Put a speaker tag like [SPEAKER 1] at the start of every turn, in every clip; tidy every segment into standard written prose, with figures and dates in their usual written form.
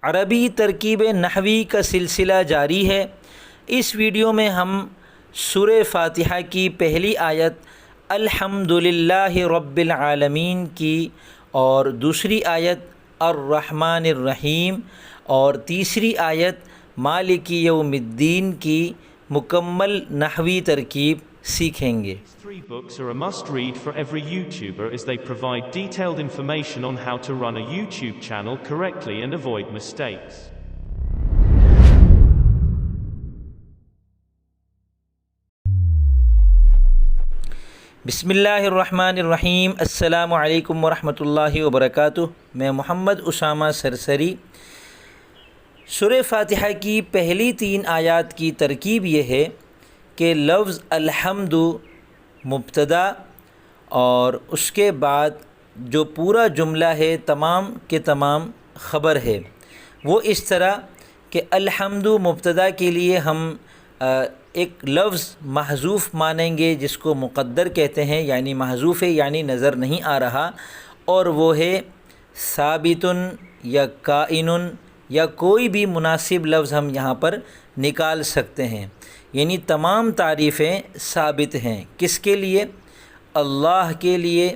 [SPEAKER 1] عربی ترکیب نحوی کا سلسلہ جاری ہے۔ اس ویڈیو میں ہم سورہ فاتحہ کی پہلی آیت الحمدللہ رب العالمین کی اور دوسری آیت الرحمن الرحیم اور تیسری آیت مالک یوم الدین کی مکمل نحوی ترکیب سیکھیں گے۔
[SPEAKER 2] Three books are a must-read for every YouTuber as they provide detailed information on how to run a YouTube channel correctly and avoid mistakes.
[SPEAKER 1] بسم اللہ الرحمن الرحیم۔ السلام علیکم ورحمۃ اللہ وبرکاتہ۔ میں محمد اسامہ سرسری۔ سورہ فاتحہ کی پہلی 3 آیات کی ترکیب یہ ہے کہ لفظ الحمد مبتدا اور اس کے بعد جو پورا جملہ ہے تمام کے تمام خبر ہے، وہ اس طرح کہ الحمد مبتدا کے لیے ہم ایک لفظ محذوف مانیں گے جس کو مقدر کہتے ہیں، یعنی محذوف ہے یعنی نظر نہیں آ رہا، اور وہ ہے ثابت یا کائن یا کوئی بھی مناسب لفظ ہم یہاں پر نکال سکتے ہیں، یعنی تمام تعریفیں ثابت ہیں۔ کس کے لیے؟ اللہ کے لیے،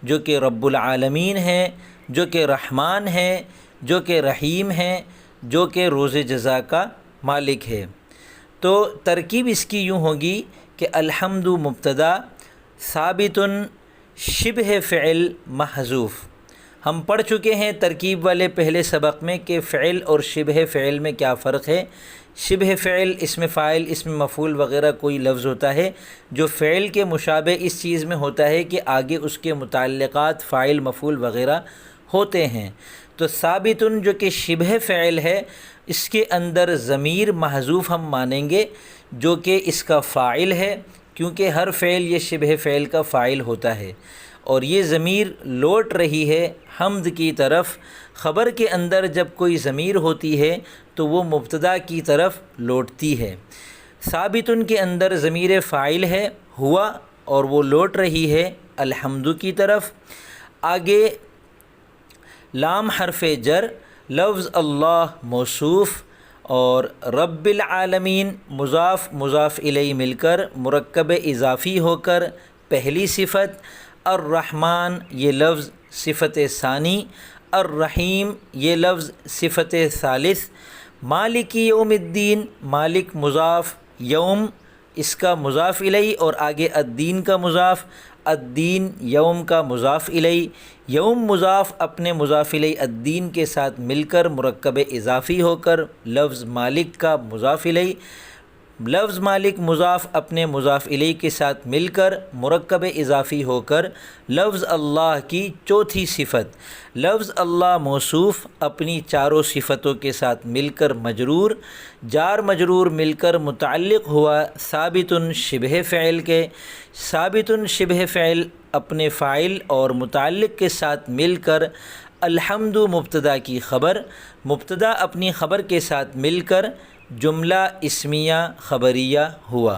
[SPEAKER 1] جو کہ رب العالمین ہیں، جو کہ رحمان ہیں، جو کہ رحیم ہیں، جو کہ روز جزا کا مالک ہے۔ تو ترکیب اس کی یوں ہوگی کہ الحمد مبتدا ثابت شبہ فعل محذوف۔ ہم پڑھ چکے ہیں ترکیب والے پہلے سبق میں کہ فعل اور شبہ فعل میں کیا فرق ہے۔ شبہ فعل اسم فاعل، اسم مفعول وغیرہ کوئی لفظ ہوتا ہے جو فعل کے مشابہ اس چیز میں ہوتا ہے کہ آگے اس کے متعلقات فاعل مفعول وغیرہ ہوتے ہیں۔ تو ثابت جو کہ شبہ فعل ہے، اس کے اندر ضمیر محذوف ہم مانیں گے جو کہ اس کا فاعل ہے، کیونکہ ہر فعل یہ شبہ فعل کا فاعل ہوتا ہے، اور یہ ضمیر لوٹ رہی ہے حمد کی طرف۔ خبر کے اندر جب کوئی ضمیر ہوتی ہے تو وہ مبتدا کی طرف لوٹتی ہے۔ ثابت کے اندر ضمیر فاعل ہے ہوا، اور وہ لوٹ رہی ہے الحمد کی طرف۔ آگے لام حرف جر، لفظ اللہ موصوف اور رب العالمین مضاف مضاف الیہ مل کر مرکب اضافی ہو کر پہلی صفت، الرحمن یہ لفظ صفت ثانی، الرحیم یہ لفظ صفت ثالث، مالک یوم الدین مالک مضاف، یوم اس کا مضاف الیہ اور آگے الدین کا مضاف، الدین یوم کا مضاف الیہ، یوم مضاف اپنے مضاف الیہ الدین کے ساتھ مل کر مرکب اضافی ہو کر لفظ مالک کا مضاف الیہ، لفظ مالک مضاف اپنے مضاف الیہ کے ساتھ مل کر مرکب اضافی ہو کر لفظ اللہ کی چوتھی صفت، لفظ اللہ موصوف اپنی چاروں صفتوں کے ساتھ مل کر مجرور، جار مجرور مل کر متعلق ہوا ثابت شبہ فعل کے، ثابت شبہ فعل اپنے فاعل اور متعلق کے ساتھ مل کر الحمد مبتدا کی خبر، مبتدا اپنی خبر کے ساتھ مل کر جملہ اسمیہ خبریہ ہوا۔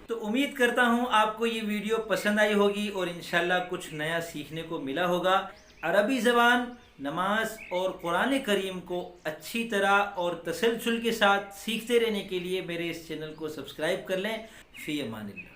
[SPEAKER 1] تو امید کرتا ہوں آپ کو یہ ویڈیو پسند آئی ہوگی اور انشاءاللہ کچھ نیا سیکھنے کو ملا ہوگا۔ عربی زبان، نماز اور قرآن کریم کو اچھی طرح اور تسلسل کے ساتھ سیکھتے رہنے کے لیے میرے اس چینل کو سبسکرائب کر لیں۔ فی امان اللہ۔